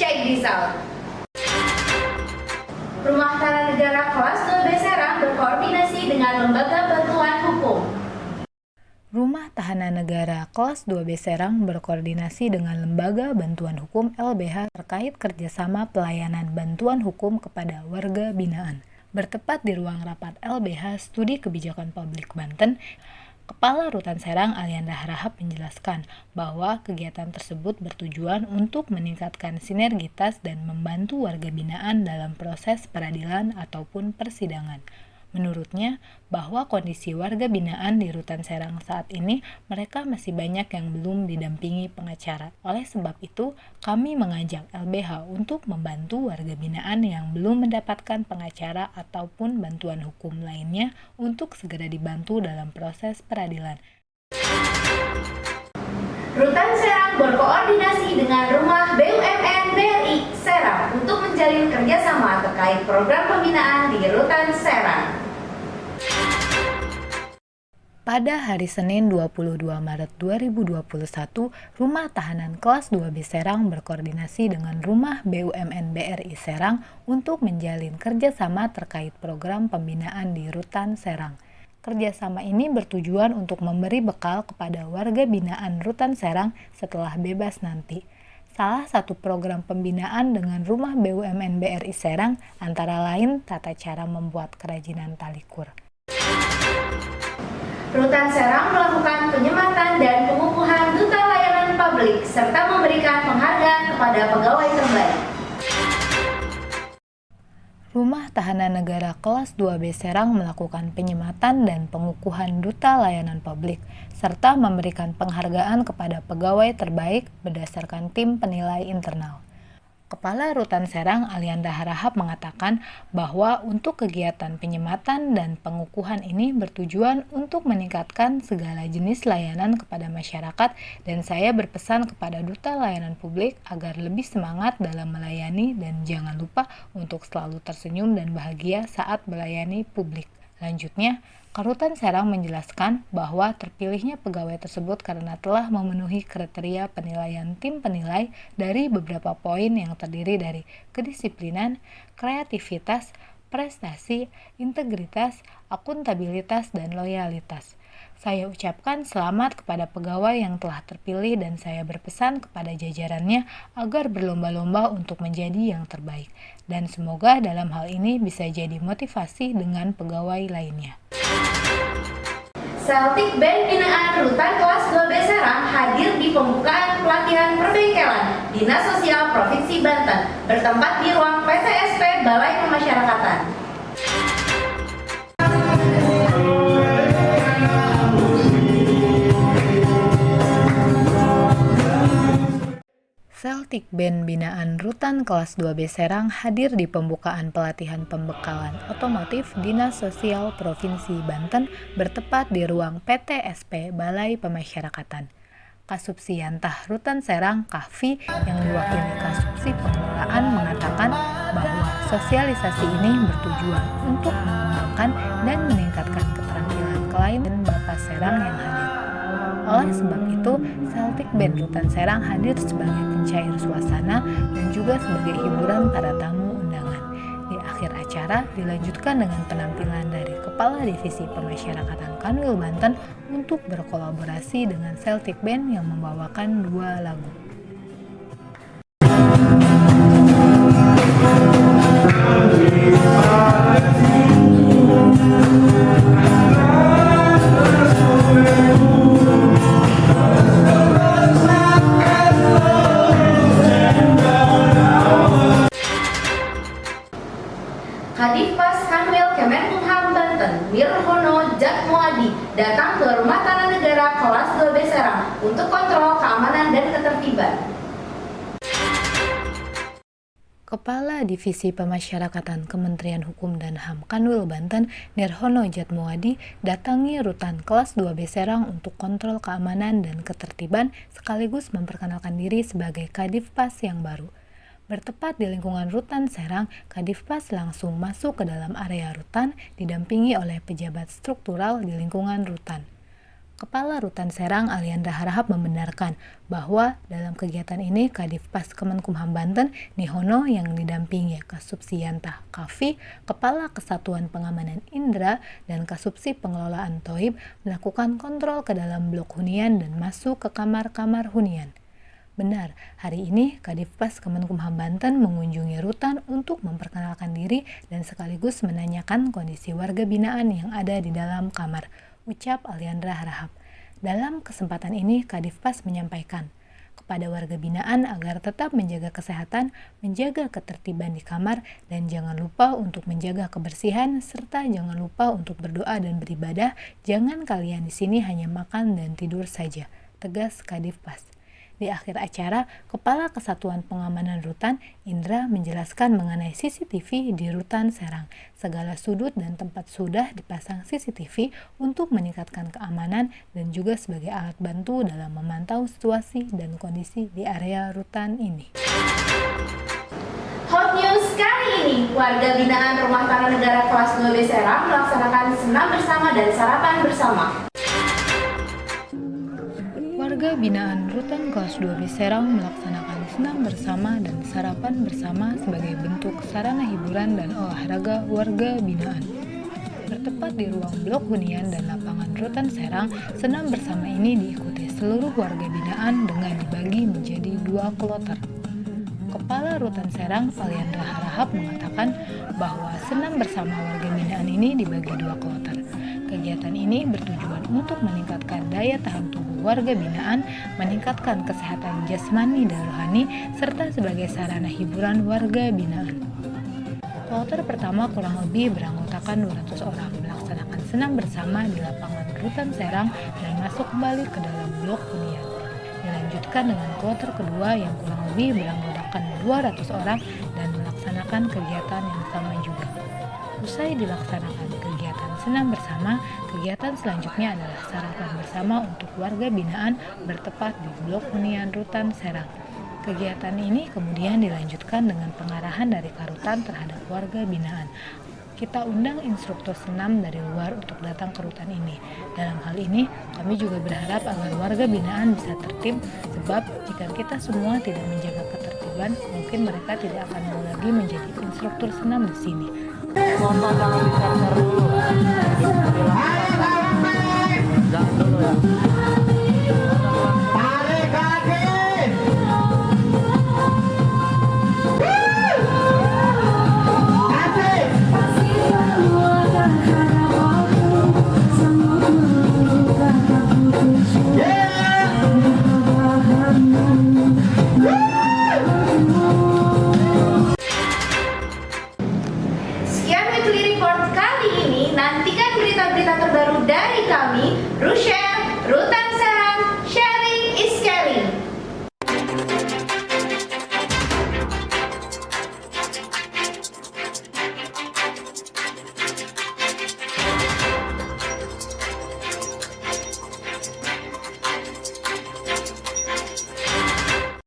Check this out. Rumah Tahanan Negara Kelas 2B Serang berkoordinasi dengan Lembaga Bantuan Hukum. Rumah Tahanan Negara Kelas 2B Serang berkoordinasi dengan Lembaga Bantuan Hukum LBH terkait kerjasama pelayanan bantuan hukum kepada warga binaan. Bertepat di ruang rapat LBH Studi Kebijakan Publik Banten, Kepala Rutan Serang Alianda Harahap menjelaskan bahwa kegiatan tersebut bertujuan untuk meningkatkan sinergitas dan membantu warga binaan dalam proses peradilan ataupun persidangan. Menurutnya, bahwa kondisi warga binaan di Rutan Serang saat ini mereka masih banyak yang belum didampingi pengacara. Oleh sebab itu, kami mengajak LBH untuk membantu warga binaan yang belum mendapatkan pengacara ataupun bantuan hukum lainnya untuk segera dibantu dalam proses peradilan. Rutan Serang berkoordinasi dengan Rumah BUMN BRI Serang untuk menjalin kerjasama terkait program pembinaan di Rutan Serang. Pada hari Senin 22 Maret 2021, Rumah Tahanan Kelas 2B Serang berkoordinasi dengan Rumah BUMN BRI Serang untuk menjalin kerjasama terkait program pembinaan di Rutan Serang. Kerjasama ini bertujuan untuk memberi bekal kepada warga binaan Rutan Serang setelah bebas nanti. Salah satu program pembinaan dengan Rumah BUMN BRI Serang antara lain tata cara membuat kerajinan talikur. Rutan Serang melakukan penyematan dan pengukuhan duta layanan publik serta memberikan penghargaan kepada pegawai terbaik. Rumah Tahanan Negara Kelas 2B Serang melakukan penyematan dan pengukuhan duta layanan publik serta memberikan penghargaan kepada pegawai terbaik berdasarkan tim penilai internal. Kepala Rutan Serang Alianda Harahap mengatakan bahwa untuk kegiatan penyematan dan pengukuhan ini bertujuan untuk meningkatkan segala jenis layanan kepada masyarakat dan saya berpesan kepada duta layanan publik agar lebih semangat dalam melayani dan jangan lupa untuk selalu tersenyum dan bahagia saat melayani publik. Lanjutnya, Rutan Serang menjelaskan bahwa terpilihnya pegawai tersebut karena telah memenuhi kriteria penilaian tim penilai dari beberapa poin yang terdiri dari kedisiplinan, kreativitas, prestasi, integritas, akuntabilitas, dan loyalitas. Saya ucapkan selamat kepada pegawai yang telah terpilih dan saya berpesan kepada jajarannya agar berlomba-lomba untuk menjadi yang terbaik. Dan semoga dalam hal ini bisa jadi motivasi dengan pegawai lainnya. Celtic Band binaan Rutan Kelas 2B Serang hadir di pembukaan pelatihan perbengkelan Dinas Sosial Provinsi Banten bertempat di ruang PTSP Balai Pemasyarakatan. Celtic Band binaan Rutan Kelas 2B Serang hadir di pembukaan pelatihan pembekalan otomotif Dinas Sosial Provinsi Banten bertepat di ruang PTSP Balai Pemasyarakatan. Kasubsi Yantah Rutan Serang Kahfi yang diwakili Kasubsi Pengelolaan mengatakan bahwa sosialisasi ini bertujuan untuk mengembangkan dan meningkatkan keterampilan klien dan Bapak Serang yang hadir. Oleh sebab itu, Celtic Band Rutan Serang hadir sebagai pencair suasana dan juga sebagai hiburan para tamu undangan. Di akhir acara dilanjutkan dengan penampilan dari Kepala Divisi Pemasyarakatan Kanwil Banten untuk berkolaborasi dengan Celtic Band yang membawakan 2 lagu. Kadifpas Kanwil Kemenkumham Banten, Nirhono Jatmoadi, datang ke Rumah Tahanan Negara Kelas 2B Serang untuk kontrol keamanan dan ketertiban. Kepala Divisi Pemasyarakatan Kementerian Hukum dan HAM Kanwil Banten, Nirhono Jatmoadi, datangi Rutan Kelas 2B Serang untuk kontrol keamanan dan ketertiban sekaligus memperkenalkan diri sebagai Kadifpas yang baru. Bertepat di lingkungan Rutan Serang, Kadifpas langsung masuk ke dalam area rutan didampingi oleh pejabat struktural di lingkungan rutan. Kepala Rutan Serang Aliandra Harahap membenarkan bahwa dalam kegiatan ini Kadifpas Kemenkumham Banten Nihono yang didampingi Kasubsidianta Kafi, Kepala Kesatuan Pengamanan Indra, dan Kasubsi Pengelolaan Toib melakukan kontrol ke dalam blok hunian dan masuk ke kamar-kamar hunian. Benar, hari ini Kadifpas Kemenkumham Banten mengunjungi rutan untuk memperkenalkan diri dan sekaligus menanyakan kondisi warga binaan yang ada di dalam kamar, ucap Aliandra Harahap. Dalam kesempatan ini, Kadifpas menyampaikan kepada warga binaan agar tetap menjaga kesehatan, menjaga ketertiban di kamar, dan jangan lupa untuk menjaga kebersihan, serta jangan lupa untuk berdoa dan beribadah. Jangan kalian di sini hanya makan dan tidur saja, tegas Kadifpas. Di akhir acara, Kepala Kesatuan Pengamanan Rutan, Indra, menjelaskan mengenai CCTV di Rutan Serang. Segala sudut dan tempat sudah dipasang CCTV untuk meningkatkan keamanan dan juga sebagai alat bantu dalam memantau situasi dan kondisi di area rutan ini. Hot news kali ini, warga binaan Rumah Tangga Negara kelas 2B Serang melaksanakan senam bersama dan sarapan bersama. Warga binaan Rutan kelas 2B Serang melaksanakan senam bersama dan sarapan bersama sebagai bentuk sarana hiburan dan olahraga warga binaan. Bertepat di ruang blok hunian dan lapangan Rutan Serang, senam bersama ini diikuti seluruh warga binaan dengan dibagi menjadi 2 kloter. Kepala Rutan Serang Aliandra Harahap mengatakan bahwa senam bersama warga binaan ini dibagi 2 kloter. Kegiatan ini bertujuan untuk meningkatkan daya tahan tubuh warga binaan, meningkatkan kesehatan jasmani dan rohani, serta sebagai sarana hiburan warga binaan. Kloter pertama kurang lebih beranggotakan 200 orang melaksanakan senam bersama di lapangan Rutan Serang dan masuk kembali ke dalam blok hunian. Dilanjutkan dengan kloter kedua yang kurang lebih beranggotakan 200 orang dan melaksanakan kegiatan yang sama juga. Usai dilaksanakan kegiatan senam bersama, kegiatan selanjutnya adalah sarapan bersama untuk warga binaan bertepat di blok hunian Rutan Serang. Kegiatan ini kemudian dilanjutkan dengan pengarahan dari Karutan terhadap warga binaan. Kita undang instruktur senam dari luar untuk datang ke rutan ini. Dalam hal ini, kami juga berharap agar warga binaan bisa tertib, sebab jika kita semua tidak menjaga ketertiban, mungkin mereka tidak akan mau lagi menjadi instruktur senam di sini. Mohon jangan dicari-cari dulu. Jangan dulu ya. Tarik kaki. Sekian weekly report kali ini. Nantikan berita-berita terbaru dari kami, Rusya